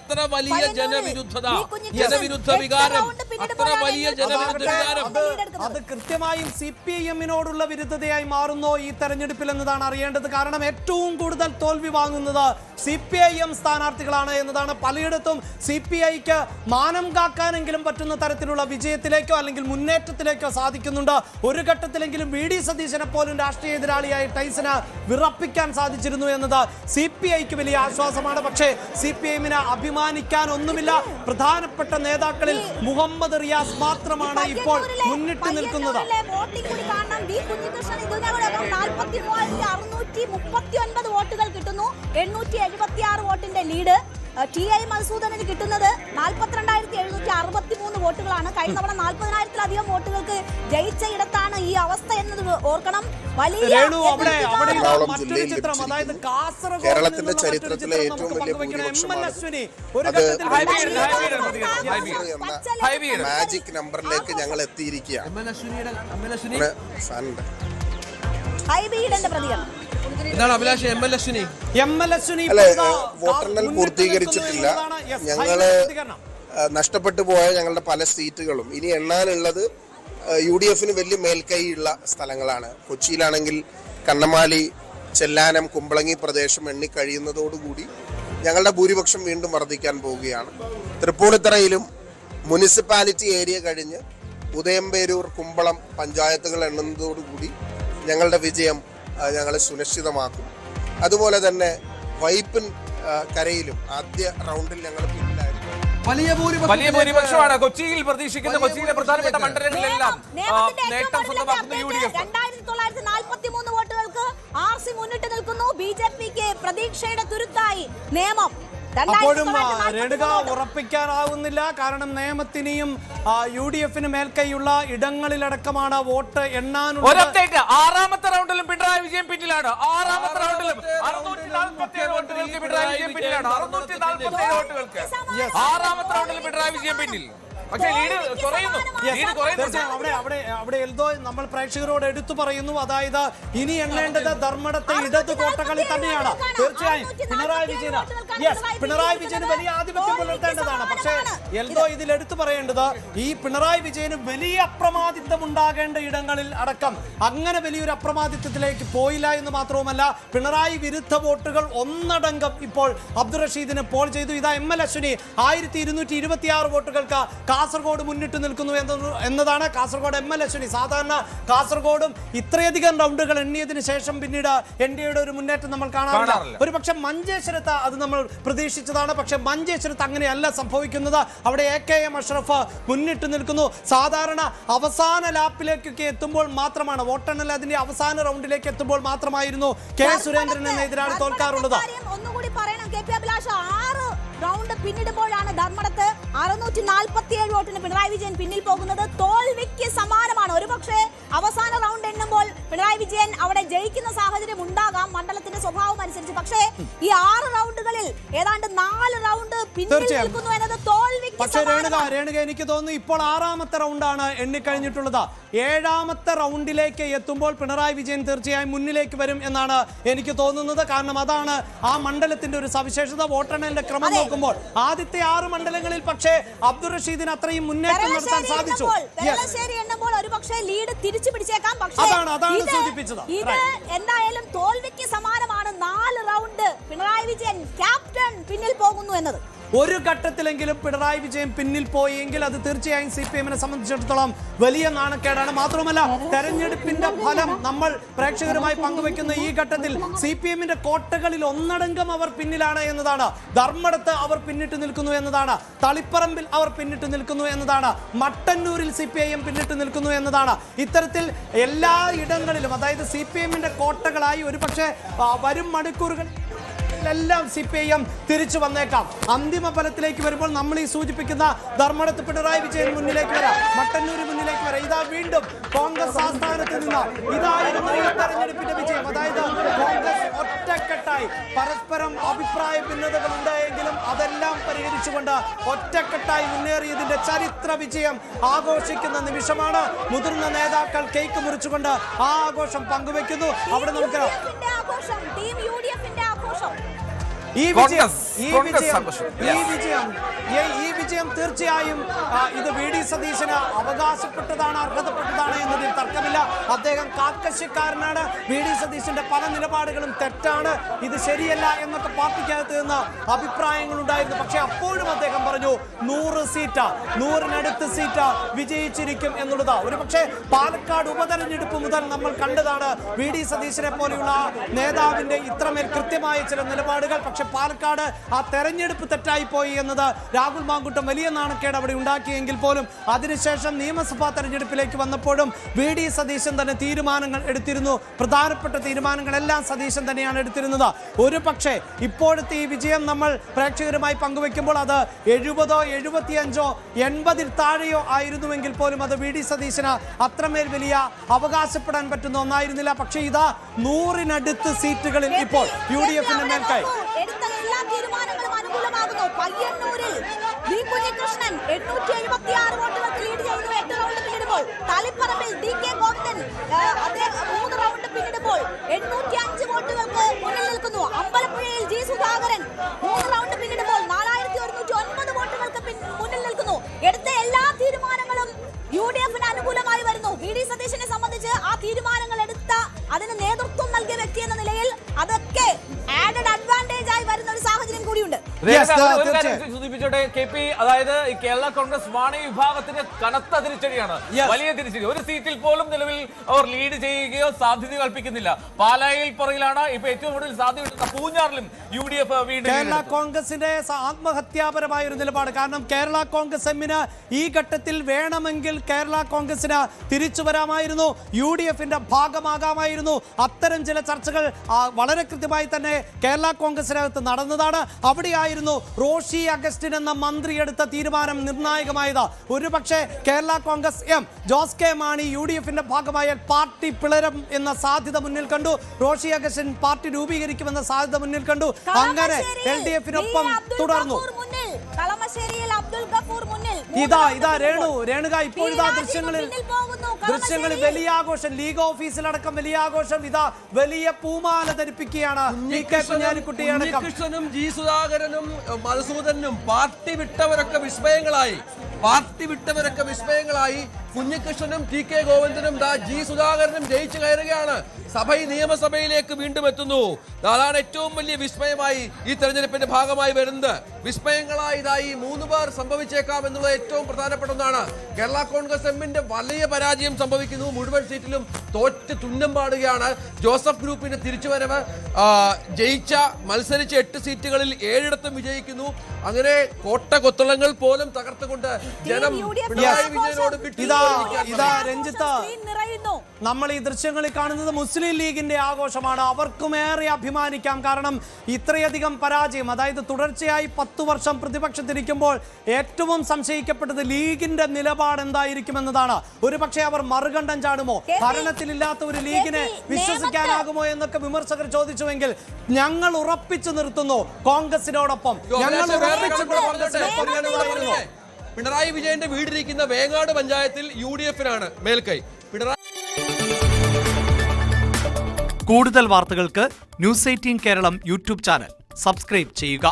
അത്ര വലിയ ജനവിരുദ്ധത, ജനവിരുദ്ധ വികാരം, അത്ര വലിയ ജനവിരുദ്ധ വികാരം അത് കൃത്യമായും CPIM-നോടുള്ള വിരുദ്ധതയായി മാറുന്നോ ഈ തെരഞ്ഞെടുപ്പിൽ എന്നതാണ് അറിയേണ്ടത്. കാരണം ഏറ്റവും കൂടുതൽ തോൽവി വാങ്ങുന്നത് CPIM സ്ഥാനാർത്ഥികളാണ് എന്നതാണ്. പലയിടത്തും CPIക്ക് മാനം കാക്കാനെങ്കിലും പറ്റുന്ന തരത്തിലുള്ള വിജയത്തിലേക്കോ അല്ലെങ്കിൽ മുന്നേറ്റത്തിലേക്കോ സാധിക്കുന്നുണ്ട്. ഒരു ഘട്ടത്തിലെങ്കിലും VD സതീശനെ പോലും രാഷ്ട്രീയ എതിരാളിയായി ടൈസന് വിറപ്പിക്കാൻ സാധിച്ചിരുന്നു എന്നത് CPIക്ക് വലിയ ആശ്വാസമാണ്. പക്ഷേ CPIM-ന് അഭിമാനിക്കാൻ ഒന്നുമില്ല. പ്രധാനപ്പെട്ട നേതാക്കളിൽ മുഹമ്മദ് റിയാസ് മാത്രമാണ് ഇപ്പോൾ മുന്നിട്ട് നിൽക്കുന്നത്. വോട്ടുകൾ കിട്ടുന്നു, 876 വോട്ടിന്റെ ലീഡ്. TI മധുസൂദനന് കിട്ടുന്നത് 42,763 വോട്ടുകളാണ്. കഴിഞ്ഞ തവണ 40,000-ത്തിലധികം വോട്ടുകൾക്ക് ജയിച്ച ഇടത്താണ് ഈ അവസ്ഥ എന്നത് ഓർക്കണം. കേരളത്തിന്റെ ചരിത്രത്തിലെ ഏറ്റവും വലിയ മാജിക് നമ്പറിലേക്ക് ഞങ്ങൾ എത്തിയിരിക്കുകയാണ്. വോട്ടെണ്ണൽ പൂർത്തീകരിച്ചിട്ടില്ല. ഞങ്ങള് നഷ്ടപ്പെട്ടു പോയ ഞങ്ങളുടെ പല സീറ്റുകളും ഇനി എണ്ണാനുള്ളത് UDF-ന് വലിയ മേൽക്കൈയുള്ള സ്ഥലങ്ങളാണ്. കൊച്ചിയിലാണെങ്കിൽ കണ്ണമാലി, ചെല്ലാനം, കുമ്പളങ്ങി പ്രദേശം എണ്ണിക്കഴിയുന്നതോടുകൂടി ഞങ്ങളുടെ ഭൂരിപക്ഷം വീണ്ടും വർദ്ധിക്കാൻ പോവുകയാണ്. തൃപ്പൂണിത്തറയിലും മുനിസിപ്പാലിറ്റി ഏരിയ കഴിഞ്ഞ് ഉദയംപേരൂർ, കുമ്പളം പഞ്ചായത്തുകൾ എണ്ണുന്നതോടുകൂടി ഞങ്ങളുടെ വിജയം ഞങ്ങൾ സുനിശ്ചിതമാക്കും. അതുപോലെ തന്നെ വൈപ്പിൻ കരയിലും ആദ്യ റൗണ്ടിൽ ഞങ്ങൾ പിന്നിലായിരുന്നു. വലിയ ഭൂരിപക്ഷമാണ് കൊച്ചിയിൽ പ്രതീക്ഷിക്കുന്ന. കൊച്ചിയിലെ പ്രധാനപ്പെട്ട മണ്ഡലങ്ങളിലെല്ലാം നേട്ടം സ്വന്തമാക്കുന്ന UDF. 2943 വോട്ടുകൾക്ക് RC മുന്നിട്ട് നിൽക്കുന്നു. BJPക്ക് പ്രതീക്ഷയുടെ തുരുത്തായി നേമം. അപ്പോഴും രേണുക ഉറപ്പിക്കാനാവുന്നില്ല. കാരണം നിയമത്തിനെയും UDF-ന് മേൽക്കൈയുള്ള ഇടങ്ങളിലടക്കമാണ് വോട്ട് എണ്ണാനുള്ള. ആറാമത്തെ റൗണ്ടിലും പിണറായി വിജയൻ പിന്നിലാണ്. ആറാമത്തെ റൗണ്ടിലും 647 വോട്ടുകൾക്ക് പിണറായി വിജയൻ പിന്നിലാണ്. 647 വോട്ടുകൾക്ക് ആറാമത്തെ റൗണ്ടിൽ പിണറായി വിജയൻ പിന്നിൽ. പക്ഷേ ലീഡ് കുറയുന്നു. അവിടെ എൽദോ നമ്മൾ പ്രേക്ഷകരോട് എടുത്തു പറയുന്നു. അതായത് ഇനി എണ്ണേണ്ടത് ധർമ്മടത്തെ ഇടതു കോട്ടകളിൽ തന്നെയാണ്. തീർച്ചയായും പിണറായി വിജയന് വലിയ ആധിപത്യം പുലർത്തേണ്ടതാണ്. പക്ഷേ എൽദോ ഇതിൽ എടുത്തു പറയേണ്ടത് ഈ പിണറായി വിജയന് വലിയ അപ്രമാദിത്വം ഉണ്ടാകേണ്ട ഇടങ്ങളിൽ അടക്കം അങ്ങനെ വലിയൊരു അപ്രമാദിത്വത്തിലേക്ക് പോയില്ല എന്ന് മാത്രവുമല്ല, പിണറായി വിരുദ്ധ വോട്ടുകൾ ഒന്നടങ്കം ഇപ്പോൾ അബ്ദുൾ റഷീദിന് പോൾ ചെയ്തു. ഇതാ ML അശ്വിനി 1226 വോട്ടുകൾക്ക് കാസർഗോഡ് മുന്നിട്ട് നിൽക്കുന്നു എന്നതാണ്. കാസർഗോഡ് ML അശ്വിനി. സാധാരണ കാസർഗോഡും ഇത്രയധികം റൗണ്ടുകൾ എണ്ണിയതിനു ശേഷം പിന്നീട് NDAയുടെ ഒരു മുന്നേറ്റം നമ്മൾ കാണാറില്ല. ഒരു പക്ഷെ മഞ്ചേശ്വരത്ത് അത് നമ്മൾ പ്രതീക്ഷിച്ചതാണ്. പക്ഷെ മഞ്ചേശ്വരത്ത് അങ്ങനെയല്ല സംഭവിക്കുന്നത്. അവിടെ AKM അഷ്റഫ് മുന്നിട്ട് നിൽക്കുന്നു. സാധാരണ അവസാന ലാപ്പിലേക്കൊക്കെ എത്തുമ്പോൾ മാത്രമാണ്, വോട്ടെണ്ണൽ അതിന്റെ അവസാന റൗണ്ടിലേക്ക് എത്തുമ്പോൾ മാത്രമായിരുന്നു K സുരേന്ദ്രൻ എന്ന എതിരാളി തോൽക്കാറുള്ളത്. ഒന്നുകൂടി പറയണം, KP അഭിലാഷ് 6 റൗണ്ട് പിന്നിടുമ്പോഴാണ് ധർമ്മടത്ത് 647 വോട്ടിന് പിണറായി വിജയൻ പിന്നിൽ പോകുന്നത്. തോൽവിക്ക് സമാനമാണ്. ഒരുപക്ഷെ അവസാന റൗണ്ട് എണ്ണുമ്പോൾ പിണറായി വിജയൻ അവിടെ ജയിക്കുന്ന സാഹചര്യം ഉണ്ടാകാം മണ്ഡലത്തിന്റെ സ്വഭാവം അനുസരിച്ച്. പക്ഷേ ഈ 6 റൗണ്ടുകളിൽ ഏതാണ്ട് 4 റൗണ്ട് പിന്നിൽ നിൽക്കുന്നു എന്നത് തോൽവിക്ക്. പക്ഷേ രേണുക എനിക്ക് തോന്നുന്നു ഇപ്പോൾ 6ാമത്തെ റൗണ്ടാണ് എണ്ണിക്കഴിഞ്ഞിട്ടുള്ളത്. 7ാമത്തെ റൗണ്ടിലേക്ക് എത്തുമ്പോൾ പിണറായി വിജയൻ തീർച്ചയായും മുന്നിലേക്ക് വരും എന്നാണ് എനിക്ക് തോന്നുന്നത്. കാരണം അതാണ് ആ മണ്ഡലത്തിന്റെ ഒരു സവിശേഷത. വോട്ടെണ്ണലിന്റെ ക്രമം നോക്കുമ്പോൾ ആദ്യത്തെ 6 മണ്ഡലങ്ങളിൽ പക്ഷേ അബ്ദുൾ റഷീദിന് അത്രയും മുന്നേറ്റം നടത്താൻ സാധിച്ചു. ലീഡ് തിരിച്ചു പിടിച്ചേക്കാം. അതാണ് സൂചിപ്പിച്ചത്. ഇത് എന്തായാലും തോൽവിക്ക് സമാനമാണ്. 4 റൗണ്ട് പിണറായി വിജയൻ ക്യാപ്റ്റൻ പിന്നിൽ പോകുന്നു എന്നത്. ഒരു ഘട്ടത്തിലെങ്കിലും പിണറായി വിജയൻ പിന്നിൽ പോയെങ്കിൽ അത് തീർച്ചയായും CPM-നെ സംബന്ധിച്ചിടത്തോളം വലിയ നാണക്കേടാണ്. മാത്രമല്ല തെരഞ്ഞെടുപ്പിന്റെ ഫലം നമ്മൾ പ്രേക്ഷകരുമായി പങ്കുവെക്കുന്ന ഈ ഘട്ടത്തിൽ CPM-ന്റെ കോട്ടകളിൽ ഒന്നടങ്കം അവർ പിന്നിലാണ് എന്നതാണ്. ധർമ്മടത്ത് അവർ പിന്നിട്ട് നിൽക്കുന്നു എന്നതാണ്. തളിപ്പറമ്പിൽ അവർ പിന്നിട്ട് നിൽക്കുന്നു എന്നതാണ്. മട്ടന്നൂരിൽ CPIM പിന്നിട്ട് നിൽക്കുന്നു എന്നതാണ്. ഇത്തരത്തിൽ എല്ലാ ഇടങ്ങളിലും അതായത് CPM-ന്റെ കോട്ടകളായി ഒരുപക്ഷെ വരും മണിക്കൂറുകൾ എല്ലാം CPIM തിരിച്ചു വന്നേക്കാം. അന്തിമ ഫലത്തിലേക്ക് വരുമ്പോൾ നമ്മൾ ഈ സൂചിപ്പിക്കുന്ന ധർമ്മടത്ത് പിണറായി വിജയൻ മുന്നിലേക്ക് വരാം, മട്ടന്നൂർ മുന്നിലേക്ക് വരാം. ഇതാ വീണ്ടും കോൺഗ്രസ് ആസ്ഥാനത്ത് നിന്ന് ഇതായിരുന്നു ഈ തെരഞ്ഞെടുപ്പിന്റെ വിജയം. അതായത് കോൺഗ്രസ് ഒറ്റക്കെട്ടായി പരസ്പരം അഭിപ്രായ ഭിന്നതകൾ ഉണ്ടായെങ്കിലും അതെല്ലാം പരിഹരിച്ചുകൊണ്ട് ഒറ്റക്കെട്ടായി മുന്നേറിയതിന്റെ ചരിത്ര വിജയം ആഘോഷിക്കുന്ന നിമിഷമാണ്. മുതിർന്ന നേതാക്കൾ കേക്ക് മുറിച്ചുകൊണ്ട് ആ ആഘോഷം പങ്കുവെക്കുന്നു. അവിടെ നമുക്ക് ഈ വിജയം ഈ വിജയം തീർച്ചയായും ഇത് വി ഡി സതീശന് അവകാശപ്പെട്ടതാണ്, അർഹതപ്പെട്ടതാണ് എന്നതിൽ തർക്കമില്ല. അദ്ദേഹം കാക്കശ്യക്കാരനാണ്. വി ഡി സതീശന്റെ പല നിലപാടുകളും തെറ്റാണ്, ഇത് ശരിയല്ല എന്നൊക്കെ പാർട്ടിക്കകത്ത് നിന്ന് അഭിപ്രായങ്ങൾ ഉണ്ടായിരുന്നു. പക്ഷെ അപ്പോഴും അദ്ദേഹം പറഞ്ഞു 100 സീറ്റ്, 100-നടുത്ത് സീറ്റ് വിജയിച്ചിരിക്കും എന്നുള്ളത്. ഒരു പക്ഷേ പാലക്കാട് ഉപതെരഞ്ഞെടുപ്പ് മുതൽ നമ്മൾ കണ്ടതാണ് വി ഡി സതീശനെ പോലെയുള്ള നേതാവിന്റെ ഇത്രമേൽ കൃത്യമായ ചില നിലപാടുകൾ. പക്ഷെ പാലക്കാട് ആ തെരഞ്ഞെടുപ്പ് തെറ്റായി പോയി എന്നത് രാഹുൽ മാങ്കൂട്ടം വലിയ നാണക്കേട് അവിടെ ഉണ്ടാക്കിയെങ്കിൽ പോലും അതിനുശേഷം നിയമസഭാ തെരഞ്ഞെടുപ്പിലേക്ക് വന്നപ്പോഴും വി ഡി സതീശൻ തന്നെ തീരുമാനങ്ങൾ എടുത്തിരുന്നു. പ്രധാനപ്പെട്ട തീരുമാനങ്ങളെല്ലാം സതീശൻ തന്നെയാണ് എടുത്തിരുന്നത്. ഒരു പക്ഷേ ഇപ്പോഴത്തെ ഈ വിജയം നമ്മൾ പ്രേക്ഷകരുമായി പങ്കുവെക്കുമ്പോൾ അത് 70, 75, 80 താഴെയോ ആയിരുന്നുവെങ്കിൽ പോലും അത് വി ഡി സതീശന് അത്രമേൽ വലിയ അവകാശപ്പെടാൻ പറ്റുന്ന ഒന്നായിരുന്നില്ല. പക്ഷേ ഇതാ 100-നടുത്ത് സീറ്റുകളിൽ ഇപ്പോൾ യു ഡി എഫിന്റെ മേൽക്കൈ. എല്ലാ തീരുമാനങ്ങളും അനുകൂലമാകുന്നു. പയ്യന്നൂരിൽ വി കുഞ്ഞികൃഷ്ണൻ 876 വോട്ടുകൾക്ക് ലീഡ് ചെയ്യുന്നു 8 റൗണ്ട് പിന്നിടുമ്പോൾ. തളിപ്പറമ്പിൽ ഡി കെ ഗോവിന്ദൻ അദ്ദേഹം 3 റൗണ്ട് പിന്നിടുമ്പോൾ 805 വോട്ടുകൾക്ക് മുന്നിൽ നിൽക്കുന്നു. അമ്പലപ്പുഴയിൽ ജി സുധാകരൻ 3 റൗണ്ട് പിന്നിടുമ്പോൾ 4109 വോട്ടുകൾക്ക് മുന്നിൽ നിൽക്കുന്നു. എടുത്ത എല്ലാ തീരുമാനങ്ങളും യു ഡി എഫിന് അനുകൂലമായി വരുന്നു. വി ഡി സതീശനെ സംബന്ധിച്ച് ആ തീരുമാനങ്ങൾ എടുത്ത അതിന് നേതൃത്വം നൽകിയ വ്യക്തി എന്ന നിലയിൽ അതൊക്കെ ആഡഡ് അഡ്വാൻറ്റേജ് ആയി വരുന്ന ഒരു സാഹചര്യം കൂടിയുണ്ട്. സൂചിപ്പിച്ചോട്ടെ KP, അതായത് കേരള കോൺഗ്രസ് വാണി വിഭാഗത്തിന്റെ കനത്ത തിരിച്ചടിയാണ്, വലിയ തിരിച്ചടി. ഒരു സീറ്റിൽ പോലും നിലവിൽ അവർ ലീഡ് ചെയ്യുകയോ സാധ്യത കൽപ്പിക്കുന്നില്ല. പാലായിൽ പുറകിലാണ്. ഇപ്പൊ ഏറ്റവും കൂടുതൽ സാധ്യത പൂഞ്ഞാറിലും യു ഡി എഫ് വീണ്ടും കേരള കോൺഗ്രസിന്റെ ആത്മഹത്യാപരമായ ഒരു നിലപാട്. കാരണം കേരള കോൺഗ്രസ് എമ്മിന് ഈ ഘട്ടത്തിൽ വേണമെങ്കിൽ കേരള കോൺഗ്രസിന് തിരിച്ചു വരാമായിരുന്നു, യു ഡി എഫിന്റെ ഭാഗമാകാമായിരുന്നു. അത്തരം ചില ചർച്ചകൾ വളരെ കൃത്യമായി തന്നെ കേരള കോൺഗ്രസിനകത്ത് നടന്നതാണ്. അവിടെയായിരുന്നു റോഷി അഗസ്റ്റിൻ എന്ന മന്ത്രി എടുത്ത തീരുമാനം നിർണായകമായത്. ഒരുപക്ഷെ Kerala Congress M Jose K Mani U D എഫിന്റെ ഭാഗമായാൽ പാർട്ടി പിളരും എന്ന സാധ്യത മുന്നിൽ കണ്ടു. റോഷി അഗസ്റ്റിൻ പാർട്ടി രൂപീകരിക്കുമെന്ന സാധ്യത മുന്നിൽ കണ്ടു. അങ്ങനെ LDF-നൊപ്പം തുടർന്നു. ഇതാ രേണുക ഇപ്പോഴിതാ ദൃശ്യങ്ങളിൽ വലിയ ആഘോഷം, ലീഗ് ഓഫീസിലടക്കം വലിയ ആഘോഷം. ഇതാ വലിയ പൂമാല ധരിപ്പിക്കുകയാണ് കുഞ്ഞികൃഷ്ണനും ജി സുധാകരനും മധുസൂദനും. പാർട്ടി വിട്ടവരൊക്കെ വിസ്മയങ്ങളായി. കുഞ്ഞികൃഷ്ണനും ടി കെ ഗോവിന്ദനും ജി സുധാകരനും ജയിച്ചു കയറുകയാണ്. നിയമസഭയിലേക്ക് വീണ്ടും എത്തുന്നു. അതാണ് ഏറ്റവും വലിയ വിസ്മയമായി ഈ തെരഞ്ഞെടുപ്പിന്റെ ഭാഗമായി വരുന്നത്. വിസ്മയങ്ങളായി ഇതായി 3 പേർ സംഭവിച്ചേക്കാം എന്നുള്ളത് ഏറ്റവും പ്രധാനപ്പെട്ട ഒന്നാണ്. കേരള കോൺഗ്രസ് എമ്മിന്റെ വലിയ പരാജയം സംഭവിക്കുന്നു. മുഴുവൻ സീറ്റിലും തോറ്റ് തുന്നം പാടുകയാണ്. ജോസഫ് ഗ്രൂപ്പിന്റെ തിരിച്ചുവരവ്, മത്സരിച്ച 8 സീറ്റുകളിൽ 7 വിജയിക്കുന്നു. അങ്ങനെ കോട്ട കൊത്തളങ്ങൾ പോലും തകർത്തുകൊണ്ട് ജനം പിണറായി വിജയനോട് രഞ്ജിത്ത്, നമ്മൾ ഈ ദൃശ്യങ്ങളിൽ കാണുന്നത് മുസ്ലിം ലീഗിന്റെ ആഘോഷമാണ്. അവർക്കുമേറെ അഭിമാനിക്കാം. കാരണം ഇത്രയധികം പരാജയം, അതായത് തുടർച്ചയായി 10 വർഷം പ്രതിപക്ഷത്തിരിക്കുമ്പോൾ ഏറ്റവും സംശയിക്കപ്പെട്ടത് ലീഗിന്റെ നിലപാട് എന്തായിരിക്കുമെന്നതാണ്. ഒരുപക്ഷെ അവർ മറുകണ്ഠം ചാടുമോ, ഭരണത്തിലില്ലാത്ത ഒരു ലീഗിനെ വിശ്വസിക്കാനാകുമോ എന്നൊക്കെ വിമർശകർ ചോദിച്ചുവെങ്കിൽ ഞങ്ങൾ ഉറപ്പിച്ചു നിർത്തുന്നു കോൺഗ്രസിനോടൊപ്പം. പിണറായി വിജയന്റെ വീടിരിക്കുന്ന വേങ്ങാട് പഞ്ചായത്തിൽ UDF-നാണ് മേൽക്കൈ. കൂടുതൽ വാർത്തകൾക്ക് news 18 Keralam YouTube channel subscribe ചെയ്യുക.